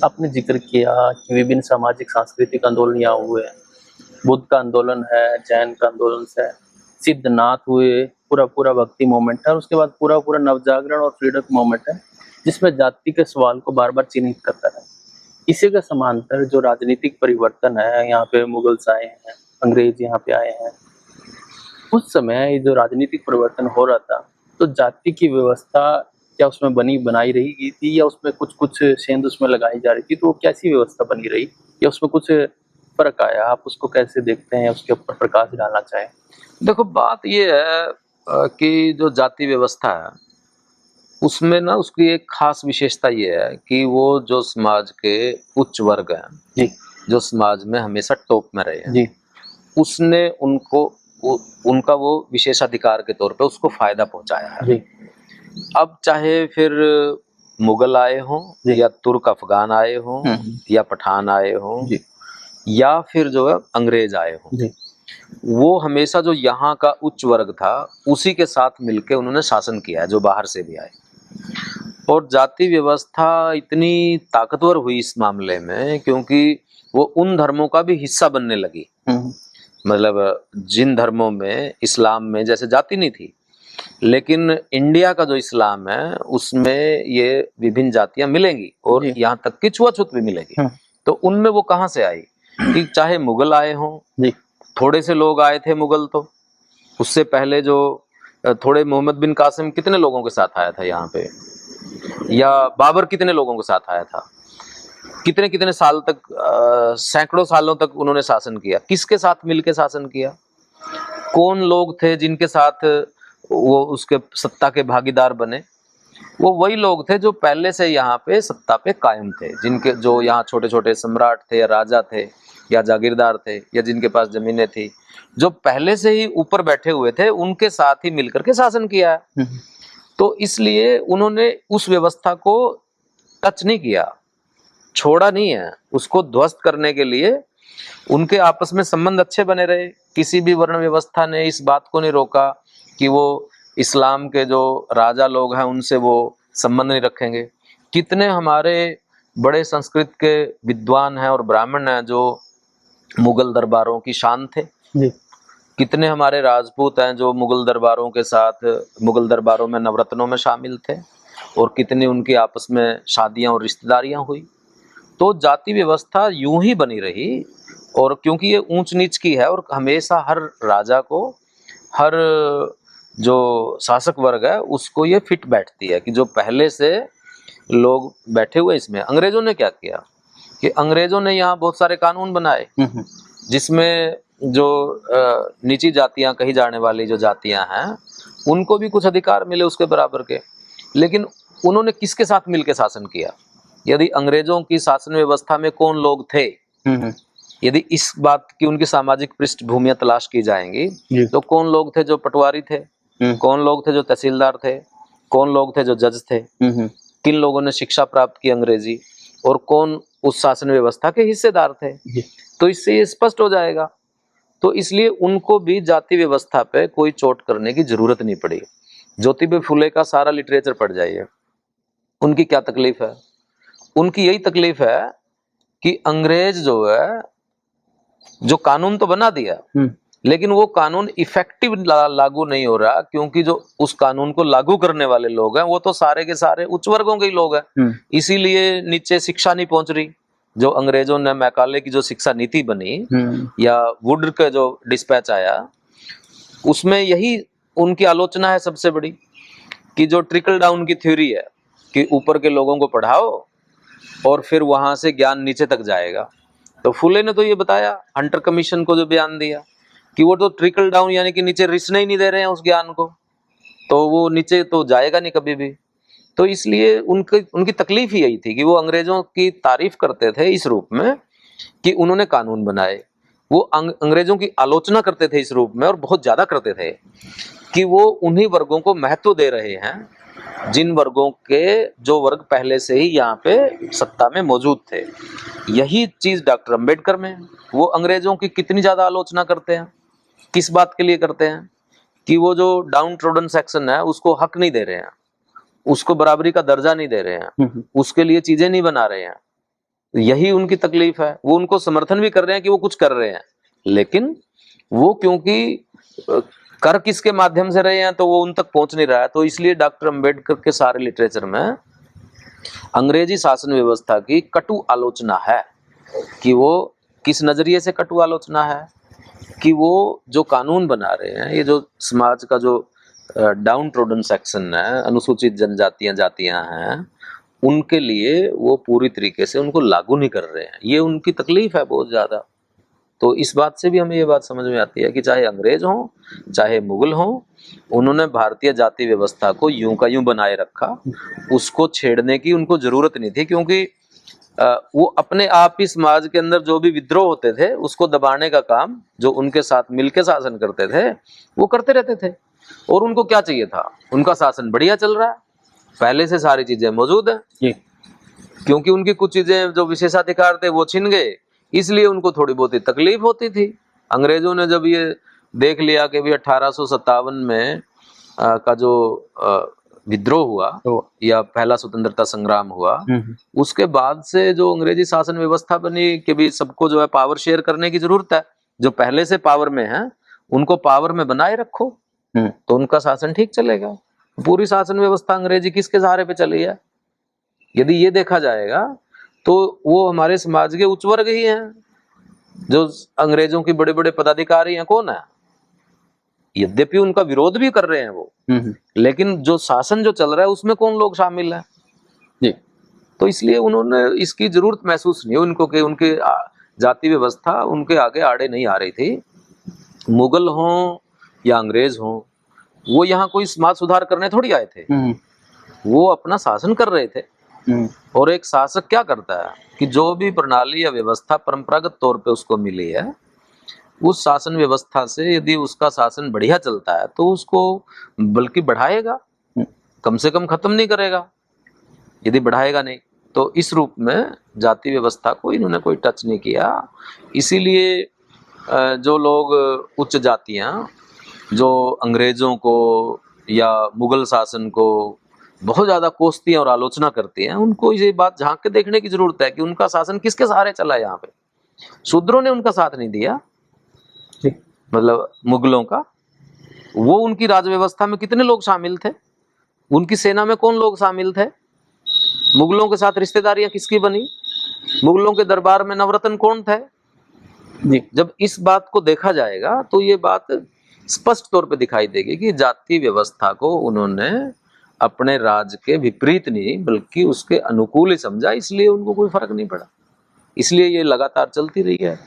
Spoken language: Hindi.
आपने जिक्र किया कि विभिन्न सामाजिक सांस्कृतिक आंदोलन यहाँ हुए। बुद्ध का आंदोलन है, जैन का आंदोलन है, सिद्धनाथ हुए, पूरा भक्ति मूवमेंट है और उसके बाद पूरा नवजागरण और फ्रीडम मूवमेंट है, जिसमें जाति के सवाल को बार-बार चिन्हित करता है। इसी के समांतर जो राजनीतिक परिवर्तन है, यहाँ पे मुगल्स आए हैं, अंग्रेज यहाँ पे आए हैं। उस समय ये जो राजनीतिक परिवर्तन हो रहा था, तो जाति की व्यवस्था क्या उसमें बनाई रही गई थी या उसमें कुछ-कुछ सेंध उसमें लगाई जा रही थी, तो वो कैसी व्यवस्था बनी रही या उसमें कुछ फ़र्क आया? आप उसको कैसे देखते हैं? उसके ऊपर प्रकाश डालना चाहें? देखो, बात ये है कि जो जाति व्यवस्था है, उसमें ना उसकी एक खास विशेषता ये है कि वो जो समाज के उच्च वर्ग हैं, जी, जो समाज में हमेशा टॉप में रहे हैं, जी, उसने उनका वो विशेषाधिकार के तौर पे उसको फायदा पहुंचाया है। जी, अब चाहे फिर मुगल आए हों जी। या तुर्क अफगान आए हों हुँ, या पठान आए हों जी, या फिर जो है अंग्रेज आए हों, जी, वो हमेशा जो यहाँ का उच्च वर्ग था उसी के साथ मिलके उन्होंने शासन किया है, जो बाहर से भी आए। और जाति व्यवस्था इतनी ताकतवर हुई इस मामले में क्योंकि वो उन धर्मों का भी हिस्सा बनने लगी। हुँ, मतलब जिन धर्मों में, इस्लाम में जैसे जाति नहीं थी, लेकिन इंडिया का जो इस्लाम है उसमें ये विभिन्न जातियां मिलेंगी और जी, यहाँ तक कि छुआछूत भी मिलेगी। हुँ, तो उनमें वो कहाँ से आई कि चाहे मुगल आए हों, जी, थोड़े से लोग आए थे मुगल, तो उससे पहले जो थोड़े मोहम्मद बिन कासिम कितने लोगों के साथ आया था यहाँ पे, या बाबर कितने लोगों के साथ आया था, कितने कितने साल तक, सैकड़ों सालों तक उन्होंने शासन किया, किसके साथ मिलके शासन किया, कौन लोग थे जिनके साथ वो उसके सत्ता के भागीदार बने। वो वही लोग थे जो पहले से यहाँ पे सत्ता पे कायम थे, जिनके जो यहाँ छोटे छोटे सम्राट थे या राजा थे या जागीरदार थे या जिनके पास जमीनें थी, जो पहले से ही ऊपर बैठे हुए थे, उनके साथ ही मिलकर के शासन किया है। हुँ, तो इसलिए उन्होंने उस व्यवस्था को टच नहीं किया, छोड़ा नहीं है, उसको ध्वस्त करने के लिए उनके आपस में संबंध अच्छे बने रहे। किसी भी वर्ण व्यवस्था ने इस बात को नहीं रोका कि वो इस्लाम के जो राजा लोग हैं उनसे वो संबंध नहीं रखेंगे। कितने हमारे बड़े संस्कृत के विद्वान हैं और ब्राह्मण हैं जो मुगल दरबारों की शान थे। जी, कितने हमारे राजपूत हैं जो मुगल दरबारों के साथ, मुगल दरबारों में नवरत्नों में शामिल थे, और कितनी उनकी आपस में शादियां और रिश्तेदारियां हुई। तो जाति व्यवस्था यूं ही बनी रही, और क्योंकि ये ऊंच नीच की है और हमेशा हर राजा को, हर जो शासक वर्ग है उसको ये फिट बैठती है कि जो पहले से लोग बैठे हुए। इसमें अंग्रेजों ने क्या किया कि अंग्रेजों ने यहाँ बहुत सारे कानून बनाए हुँ, हुँ, जिसमें जो नीची जातियां कही जाने वाली जो जातियां हैं उनको भी कुछ अधिकार मिले उसके बराबर के। लेकिन उन्होंने किसके साथ मिलकर शासन किया? यदि अंग्रेजों की शासन व्यवस्था में कौन लोग थे, हुँ, हुँ, यदि इस बात की उनकी सामाजिक पृष्ठभूमियां तलाश की जाएंगी, जी, तो कौन लोग थे जो पटवारी थे, हुँ, कौन लोग थे जो तहसीलदार थे, कौन लोग थे जो जज थे, हुँ, हुँ, किन लोगों ने शिक्षा प्राप्त की अंग्रेजी, और कौन उस शासन व्यवस्था के हिस्सेदार थे। जी, तो इससे ये स्पष्ट हो जाएगा। तो इसलिए उनको भी जाति व्यवस्था पे कोई चोट करने की जरूरत नहीं पड़ी। ज्योतिबा फुले का सारा लिटरेचर पढ़ जाइए, उनकी क्या तकलीफ है। उनकी यही तकलीफ है कि अंग्रेज जो है, जो कानून तो बना दिया, हुँ, लेकिन वो कानून इफेक्टिव लागू नहीं हो रहा, क्योंकि जो उस कानून को लागू करने वाले लोग हैं वो तो सारे के सारे उच्च वर्गों के ही लोग हैं। हुँ, इसीलिए नीचे शिक्षा नहीं पहुंच रही। जो अंग्रेजों ने मैकाले की जो शिक्षा नीति बनी हुँ, या वुड का जो डिस्पैच आया, उसमें यही उनकी आलोचना है सबसे बड़ी, कि जो ट्रिकल डाउन की थ्योरी है कि ऊपर के लोगों को पढ़ाओ और फिर वहां से ज्ञान नीचे तक जाएगा। तो फुले ने तो ये बताया, हंटर कमीशन को जो बयान दिया, कि वो तो ट्रिकल डाउन यानी कि नीचे रिसने ही नहीं दे रहे हैं उस ज्ञान को, तो वो नीचे तो जाएगा नहीं कभी भी। तो इसलिए उनकी उनकी तकलीफ ही यही थी कि वो अंग्रेजों की तारीफ करते थे इस रूप में कि उन्होंने कानून बनाए, वो अंग्रेजों की आलोचना करते थे इस रूप में, और बहुत ज्यादा करते थे, कि वो उन्हीं वर्गों को महत्व दे रहे हैं जिन वर्गों के जो वर्ग पहले से ही यहाँ पे सत्ता में मौजूद थे। यही चीज डॉक्टर अंबेडकर में, वो अंग्रेजों की कितनी ज्यादा आलोचना करते हैं। किस बात के लिए करते हैं? कि वो जो डाउन ट्रोडन सेक्शन है उसको हक नहीं दे रहे हैं, उसको बराबरी का दर्जा नहीं दे रहे हैं, हुँ, हुँ, उसके लिए चीजें नहीं बना रहे हैं। यही उनकी तकलीफ है। वो उनको समर्थन भी कर रहे हैं कि वो कुछ कर रहे हैं, लेकिन वो क्योंकि कर किसके माध्यम से रहे हैं तो वो उन तक पहुंच नहीं रहा है। तो इसलिए डॉक्टर अंबेडकर के सारे लिटरेचर में अंग्रेजी शासन व्यवस्था की कटु आलोचना है। कि वो किस नजरिए से कटु आलोचना है कि वो जो कानून बना रहे हैं, ये जो समाज का जो डाउन ट्रोडन सेक्शन है, अनुसूचित जनजातियां जातियां हैं, उनके लिए वो पूरी तरीके से उनको लागू नहीं कर रहे हैं। ये उनकी तकलीफ है बहुत ज्यादा। तो इस बात से भी हमें ये बात समझ में आती है कि चाहे अंग्रेज हों चाहे मुगल हों, उन्होंने भारतीय जाति व्यवस्था को यूं का यूं बनाए रखा। उसको छेड़ने की उनको जरूरत नहीं थी, क्योंकि वो अपने आप ही समाज के अंदर जो भी विद्रोह होते थे उसको दबाने का काम जो उनके साथ मिलकर शासन करते थे वो करते रहते थे। और उनको क्या चाहिए था, उनका शासन बढ़िया चल रहा है, पहले से सारी चीजें मौजूद है। क्योंकि उनकी कुछ चीजें जो विशेषाधिकार थे वो छिन गए, इसलिए उनको थोड़ी बहुत ही तकलीफ होती थी। अंग्रेजों ने जब ये देख लिया कि भी 1857 में का जो विद्रोह हुआ या पहला स्वतंत्रता संग्राम हुआ, उसके बाद से जो अंग्रेजी शासन व्यवस्था बनी कि भी सबको जो है पावर शेयर करने की जरूरत है। जो पहले से पावर में है उनको पावर में बनाए रखो तो उनका शासन ठीक चलेगा। पूरी शासन व्यवस्था अंग्रेजी किसके सहारे पे चली है? यदि ये देखा जाएगा तो वो हमारे समाज के उच्च वर्ग ही हैं। जो अंग्रेजों के बड़े बड़े पदाधिकारी हैं कौन है? यद्यपि उनका विरोध भी कर रहे हैं वो, लेकिन जो शासन जो चल रहा है उसमें कौन लोग शामिल हैं जी। तो इसलिए उन्होंने इसकी जरूरत महसूस नहीं उनको कि उनके जाति व्यवस्था उनके आगे आड़े नहीं आ रही थी। मुगल हों या अंग्रेज हों, वो यहाँ कोई समाज सुधार करने थोड़ी आए थे, वो अपना शासन कर रहे थे। और एक शासक क्या करता है कि जो भी प्रणाली या व्यवस्था परंपरागत तौर पे उसको मिली है, उस शासन व्यवस्था से यदि उसका शासन बढ़िया चलता है तो उसको बल्कि बढ़ाएगा, कम से कम खत्म नहीं करेगा। यदि बढ़ाएगा नहीं तो इस रूप में जाति व्यवस्था को इन्होंने कोई टच नहीं किया। इसीलिए जो लोग उच्च जातियां जो अंग्रेजों को या मुगल शासन को बहुत ज्यादा कोसती हैं और आलोचना करती हैं, उनको ये बात झांक के देखने की जरूरत है कि उनका शासन किसके सहारे चला है। यहाँ पे शूद्रों ने उनका साथ नहीं दिया, मतलब मुगलों का। वो उनकी राज व्यवस्था में कितने लोग शामिल थे, उनकी सेना में कौन लोग शामिल थे, मुगलों के साथ रिश्तेदारियां किसकी बनी, मुगलों के दरबार में नवरत्न कौन थे जी। जब इस बात को देखा जाएगा तो ये बात स्पष्ट तौर पे दिखाई देगी कि जाति व्यवस्था को उन्होंने अपने राज के विपरीत नहीं बल्कि उसके अनुकूल ही समझा, इसलिए उनको कोई फर्क नहीं पड़ा। इसलिए ये लगातार चलती रही है।